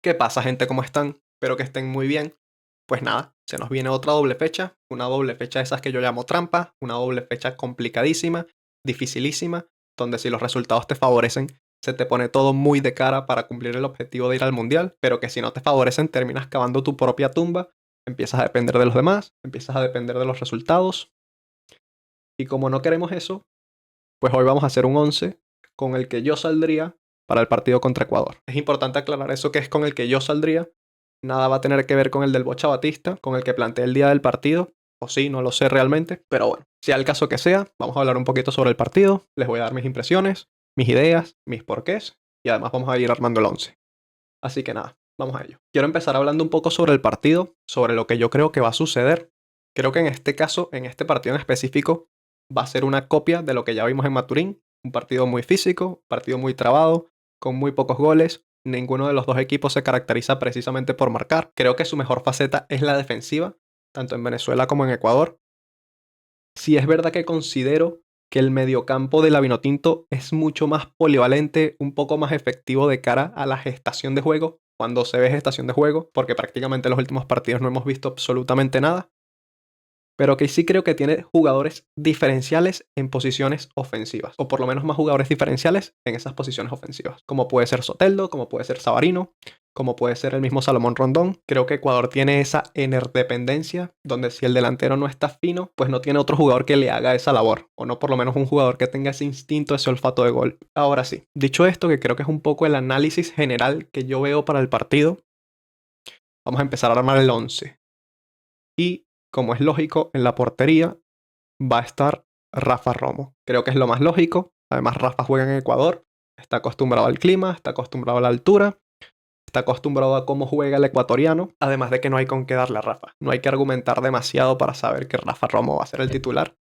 ¿Qué pasa, gente? ¿Cómo están? Espero que estén muy bien. Pues nada, se nos viene otra doble fecha, una doble fecha de esas que yo llamo trampa, una doble fecha complicadísima, dificilísima, donde si los resultados te favorecen, se te pone todo muy de cara para cumplir el objetivo de ir al mundial, pero que si no te favorecen, terminas cavando tu propia tumba, empiezas a depender de los demás, empiezas a depender de los resultados, y como no queremos eso, pues hoy vamos a hacer un 11 con el que yo saldría para el partido contra Ecuador. Es importante aclarar eso, que es con el que yo saldría. Nada va a tener que ver con el del Bocha Batista, con el que planteé el día del partido. O sí, no lo sé realmente. Pero bueno, sea el caso que sea, vamos a hablar un poquito sobre el partido. Les voy a dar mis impresiones, mis ideas, mis porqués. Y además vamos a ir armando el 11. Así que nada, vamos a ello. Quiero empezar hablando un poco sobre el partido, sobre lo que yo creo que va a suceder. Creo que en este caso, en este partido en específico, va a ser una copia de lo que ya vimos en Maturín. Un partido muy físico, un partido muy trabado, con muy pocos goles. Ninguno de los dos equipos se caracteriza precisamente por marcar. Creo que su mejor faceta es la defensiva, tanto en Venezuela como en Ecuador. Si es verdad que considero que el mediocampo de la Vinotinto es mucho más polivalente, un poco más efectivo de cara a la gestación de juego, cuando se ve gestación de juego, porque prácticamente en los últimos partidos no hemos visto absolutamente nada, pero que sí creo que tiene jugadores diferenciales en posiciones ofensivas, o por lo menos más jugadores diferenciales en esas posiciones ofensivas, como puede ser Soteldo, como puede ser Savarino, como puede ser el mismo Salomón Rondón. Creo que Ecuador tiene esa interdependencia, donde si el delantero no está fino, pues no tiene otro jugador que le haga esa labor, o no por lo menos un jugador que tenga ese instinto, ese olfato de gol. Ahora sí, dicho esto, que creo que es un poco el análisis general que yo veo para el partido, vamos a empezar a armar el 11. Y como es lógico, en la portería va a estar Rafa Romo. Creo que es lo más lógico. Además, Rafa juega en Ecuador, está acostumbrado al clima, está acostumbrado a la altura, está acostumbrado a cómo juega el ecuatoriano. Además de que no hay con qué darle a Rafa. No hay que argumentar demasiado para saber que Rafa Romo va a ser el titular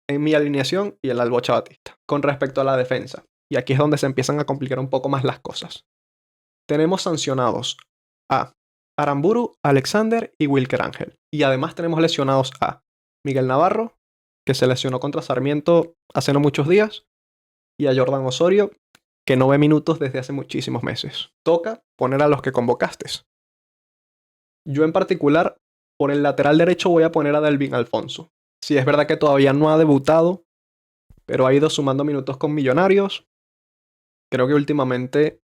en mi alineación y en la del Bocha Batista. Con respecto a la defensa, y aquí es donde se empiezan a complicar un poco más las cosas. Tenemos sancionados a Aramburu, Alexander y Wilker Ángel. Y además tenemos lesionados a Miguel Navarro, que se lesionó contra Sarmiento hace no muchos días, y a Jordan Osorio, que no ve minutos desde hace muchísimos meses. Toca poner a los que convocaste. Yo en particular, por el lateral derecho voy a poner a Delvin Alfonso. Sí, es verdad que todavía no ha debutado, pero ha ido sumando minutos con Millonarios. Creo que últimamente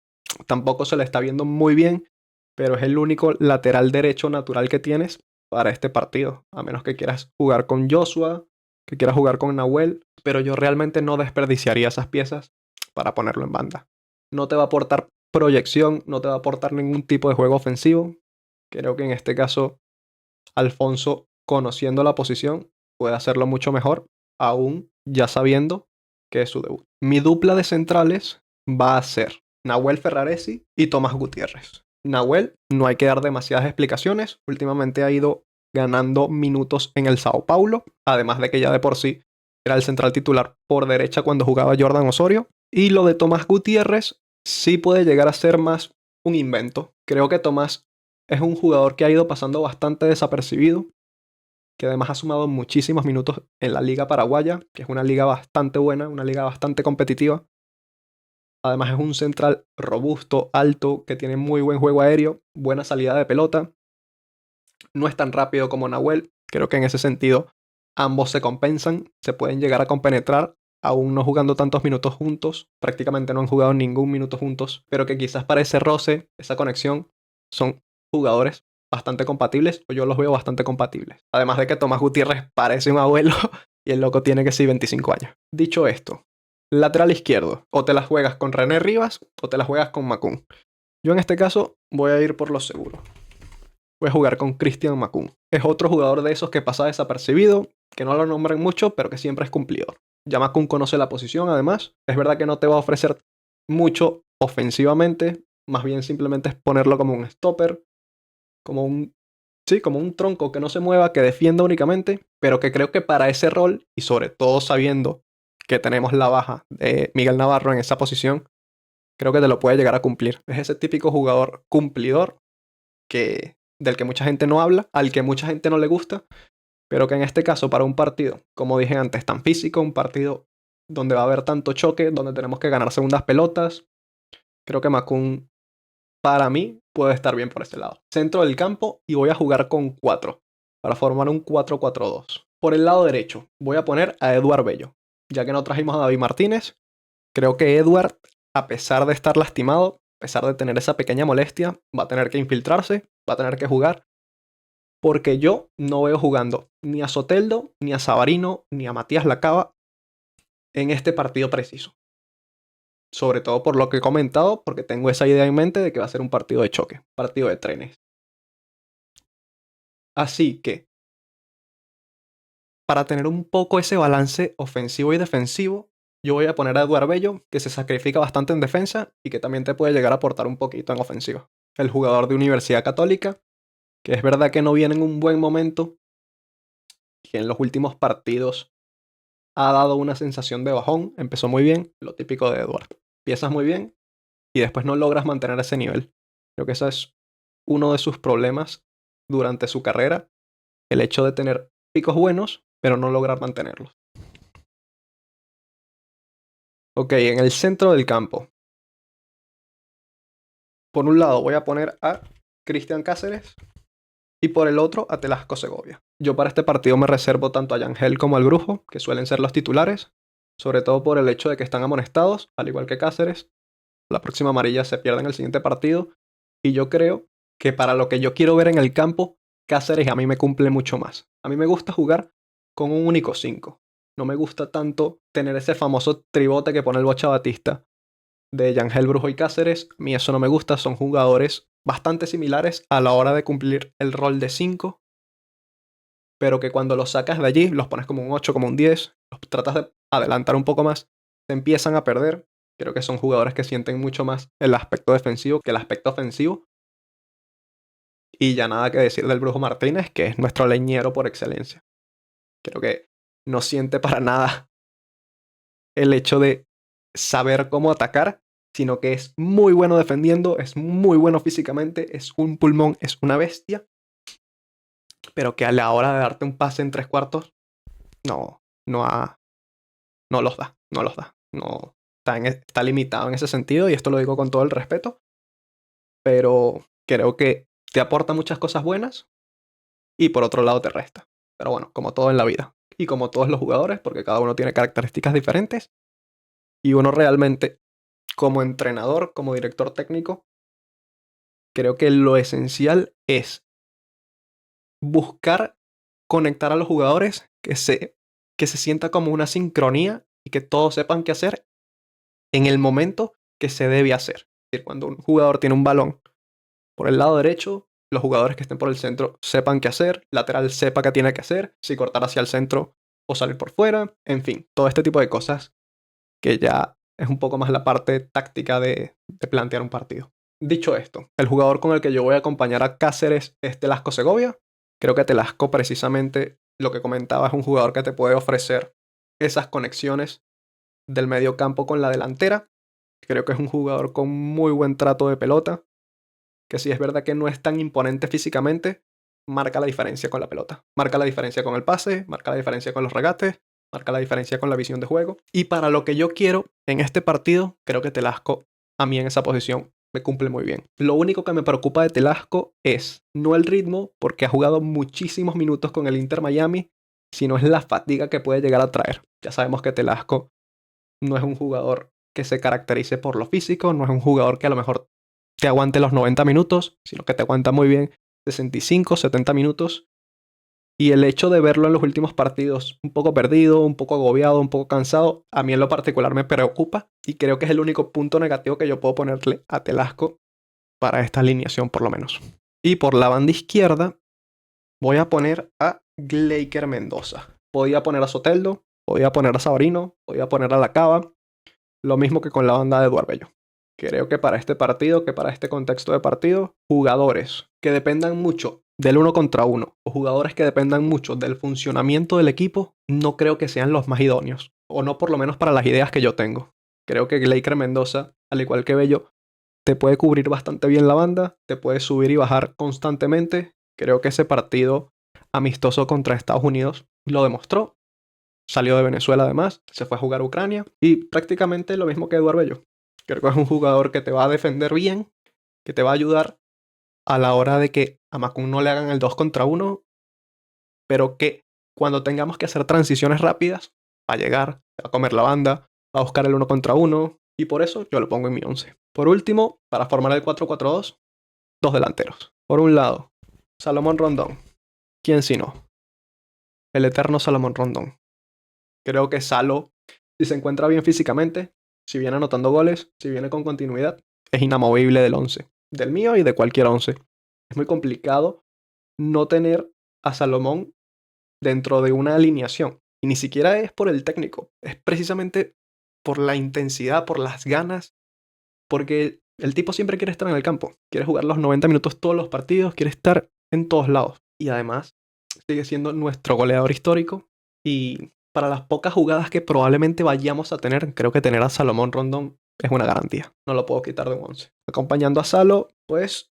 tampoco se le está viendo muy bien, pero es el único lateral derecho natural que tienes para este partido. A menos que quieras jugar con Joshua, que quieras jugar con Nahuel, pero yo realmente no desperdiciaría esas piezas para ponerlo en banda. No te va a aportar proyección, no te va a aportar ningún tipo de juego ofensivo. Creo que en este caso, Alfonso, conociendo la posición, puede hacerlo mucho mejor, aún ya sabiendo que es su debut. Mi dupla de centrales va a ser Nahuel Ferraresi y Tomás Gutiérrez. Nahuel, no hay que dar demasiadas explicaciones. Últimamente ha ido ganando minutos en el Sao Paulo, además de que ya de por sí era el central titular por derecha cuando jugaba Jordan Osorio. Y lo de Tomás Gutiérrez sí puede llegar a ser más un invento. Creo que Tomás es un jugador que ha ido pasando bastante desapercibido, que además ha sumado muchísimos minutos en la Liga Paraguaya, que es una liga bastante buena, una liga bastante competitiva. Además es un central robusto, alto, que tiene muy buen juego aéreo, buena salida de pelota. No es tan rápido como Nahuel. Creo que en ese sentido ambos se compensan, se pueden llegar a compenetrar, aún no jugando tantos minutos juntos. Prácticamente no han jugado ningún minuto juntos, pero que quizás para ese roce, esa conexión, son jugadores bastante compatibles, o yo los veo bastante compatibles. Además de que Tomás Gutiérrez parece un abuelo y el loco tiene que sí 25 años. Dicho esto, lateral izquierdo, o te la juegas con René Rivas o te la juegas con Macún. Yo en este caso voy a ir por lo seguro. Voy a jugar con Christian Macún. Es otro jugador de esos que pasa desapercibido, que no lo nombran mucho, pero que siempre es cumplidor. Ya Macún conoce la posición, además. Es verdad que no te va a ofrecer mucho ofensivamente, más bien simplemente es ponerlo como un stopper, como un, sí, como un tronco que no se mueva, que defienda únicamente, pero que creo que para ese rol, y sobre todo sabiendo que tenemos la baja de Miguel Navarro en esa posición, creo que te lo puede llegar a cumplir. Es ese típico jugador cumplidor del que mucha gente no habla, al que mucha gente no le gusta, pero que en este caso para un partido, como dije antes, tan físico, un partido donde va a haber tanto choque, donde tenemos que ganar segundas pelotas, creo que Macún para mí puede estar bien por ese lado. Centro del campo y voy a jugar con 4 para formar un 4-4-2. Por el lado derecho voy a poner a Eduard Bello. Ya que no trajimos a David Martínez, creo que Eduard, a pesar de estar lastimado, a pesar de tener esa pequeña molestia, va a tener que infiltrarse, va a tener que jugar. Porque yo no veo jugando ni a Soteldo, ni a Savarino, ni a Matías Lacaba en este partido preciso. Sobre todo por lo que he comentado, porque tengo esa idea en mente de que va a ser un partido de choque, partido de trenes. Así que, para tener un poco ese balance ofensivo y defensivo, yo voy a poner a Eduard Bello, que se sacrifica bastante en defensa y que también te puede llegar a aportar un poquito en ofensiva. El jugador de Universidad Católica, que es verdad que no viene en un buen momento, que en los últimos partidos ha dado una sensación de bajón, empezó muy bien, lo típico de Eduard. Empiezas muy bien y después no logras mantener ese nivel. Creo que ese es uno de sus problemas durante su carrera, el hecho de tener picos buenos, pero no lograr mantenerlos. Ok, en el centro del campo. Por un lado voy a poner a Cristian Cáceres y por el otro a Telasco Segovia. Yo para este partido me reservo tanto a Yangel como al Brujo, que suelen ser los titulares, sobre todo por el hecho de que están amonestados, al igual que Cáceres. La próxima amarilla se pierde en el siguiente partido y yo creo que para lo que yo quiero ver en el campo, Cáceres a mí me cumple mucho más. A mí me gusta jugar con un único 5. No me gusta tanto tener ese famoso tribote que pone el Bocha Batista de Yangel, Brujo y Cáceres. A mí eso no me gusta, son jugadores bastante similares a la hora de cumplir el rol de 5, pero que cuando los sacas de allí, los pones como un 8, como un 10, los tratas de adelantar un poco más, se empiezan a perder. Creo que son jugadores que sienten mucho más el aspecto defensivo que el aspecto ofensivo. Y ya nada que decir del Brujo Martínez, que es nuestro leñero por excelencia. Creo que no siente para nada el hecho de saber cómo atacar, sino que es muy bueno defendiendo, es muy bueno físicamente, es un pulmón, es una bestia, pero que a la hora de darte un pase en 3/4, no, no los da, no los da. No, está limitado en ese sentido y esto lo digo con todo el respeto, pero creo que te aporta muchas cosas buenas y por otro lado te resta. Pero bueno, como todo en la vida y como todos los jugadores, porque cada uno tiene características diferentes y uno realmente, como entrenador, como director técnico, creo que lo esencial es buscar conectar a los jugadores, que se sienta como una sincronía y que todos sepan qué hacer en el momento que se debe hacer. Es decir, cuando un jugador tiene un balón por el lado derecho, los jugadores que estén por el centro sepan qué hacer, lateral sepa qué tiene que hacer, si cortar hacia el centro o salir por fuera, en fin, todo este tipo de cosas que ya es un poco más la parte táctica de plantear un partido. Dicho esto, el jugador con el que yo voy a acompañar a Cáceres es Telasco Segovia. Creo que Telasco, precisamente lo que comentaba, es un jugador que te puede ofrecer esas conexiones del medio campo con la delantera. Creo que es un jugador con muy buen trato de pelota, que si es verdad que no es tan imponente físicamente, marca la diferencia con la pelota. Marca la diferencia con el pase, marca la diferencia con los regates, marca la diferencia con la visión de juego. Y para lo que yo quiero en este partido, creo que Telasco a mí en esa posición me cumple muy bien. Lo único que me preocupa de Telasco es no el ritmo, porque ha jugado muchísimos minutos con el Inter Miami, sino es la fatiga que puede llegar a traer. Ya sabemos que Telasco no es un jugador que se caracterice por lo físico, no es un jugador que a lo mejor te aguante los 90 minutos, sino que te aguanta muy bien 65, 70 minutos. Y el hecho de verlo en los últimos partidos un poco perdido, un poco agobiado, un poco cansado, a mí en lo particular me preocupa y creo que es el único punto negativo que yo puedo ponerle a Telasco para esta alineación por lo menos. Y por la banda izquierda voy a poner a Gleiker Mendoza. Podía poner a Soteldo, podía poner a Sabarino, podía poner a Lacaba, lo mismo que con la banda de Eduard Bello. Creo que para este partido, que para este contexto de partido, jugadores que dependan mucho del uno contra uno o jugadores que dependan mucho del funcionamiento del equipo, no creo que sean los más idóneos, o no por lo menos para las ideas que yo tengo. Creo que Gleiker Mendoza, al igual que Bello, te puede cubrir bastante bien la banda, te puede subir y bajar constantemente. Creo que ese partido amistoso contra Estados Unidos lo demostró. Salió de Venezuela además, se fue a jugar a Ucrania y prácticamente lo mismo que Eduard Bello. Creo que es un jugador que te va a defender bien, que te va a ayudar a la hora de que a Makun no le hagan el 2 contra 1, pero que cuando tengamos que hacer transiciones rápidas, va a llegar, va a comer la banda, va a buscar el 1 contra 1, y por eso yo lo pongo en mi 11. Por último, para formar el 4-4-2, dos delanteros. Por un lado, Salomón Rondón. ¿Quién si no? El eterno Salomón Rondón. Creo que Salo, si se encuentra bien físicamente, si viene anotando goles, si viene con continuidad, es inamovible del 11. Del mío y de cualquier 11. Es muy complicado no tener a Salomón dentro de una alineación. Y ni siquiera es por el técnico, es precisamente por la intensidad, por las ganas, porque el tipo siempre quiere estar en el campo, quiere jugar los 90 minutos todos los partidos, quiere estar en todos lados. Y además sigue siendo nuestro goleador histórico. Y para las pocas jugadas que probablemente vayamos a tener, creo que tener a Salomón Rondón es una garantía. No lo puedo quitar de un 11. Acompañando a Salo, pues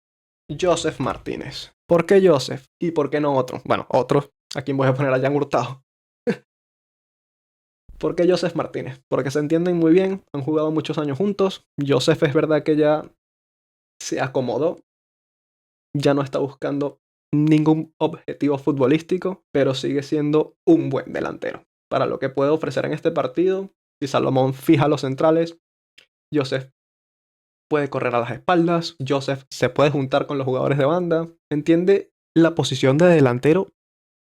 Joseph Martínez. ¿Por qué Joseph? ¿Y por qué no otro? Bueno, otro. ¿A quién voy a poner a Jan Hurtado? ¿Por qué Joseph Martínez? Porque se entienden muy bien, han jugado muchos años juntos. Joseph es verdad que ya se acomodó, ya no está buscando ningún objetivo futbolístico, pero sigue siendo un buen delantero. Para lo que puede ofrecer en este partido, si Salomón fija los centrales, Joseph puede correr a las espaldas, Joseph se puede juntar con los jugadores de banda, entiende la posición de delantero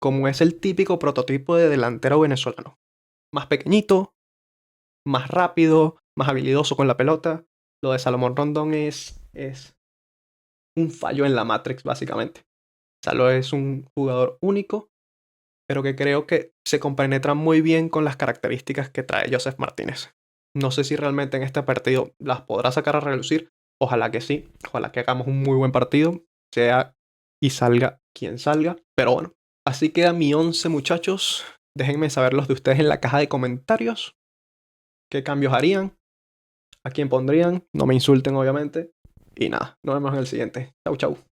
como es el típico prototipo de delantero venezolano. Más pequeñito, más rápido, más habilidoso con la pelota. Lo de Salomón Rondón es un fallo en la Matrix, básicamente. Salo es un jugador único, pero que creo que se compenetra muy bien con las características que trae Joseph Martínez. No sé si realmente en este partido las podrá sacar a relucir. Ojalá que sí. Ojalá que hagamos un muy buen partido. Sea y salga quien salga. Pero bueno, así queda mi 11, muchachos. Déjenme saber los de ustedes en la caja de comentarios. ¿Qué cambios harían? ¿A quién pondrían? No me insulten, obviamente. Y nada, nos vemos en el siguiente. Chau, chau.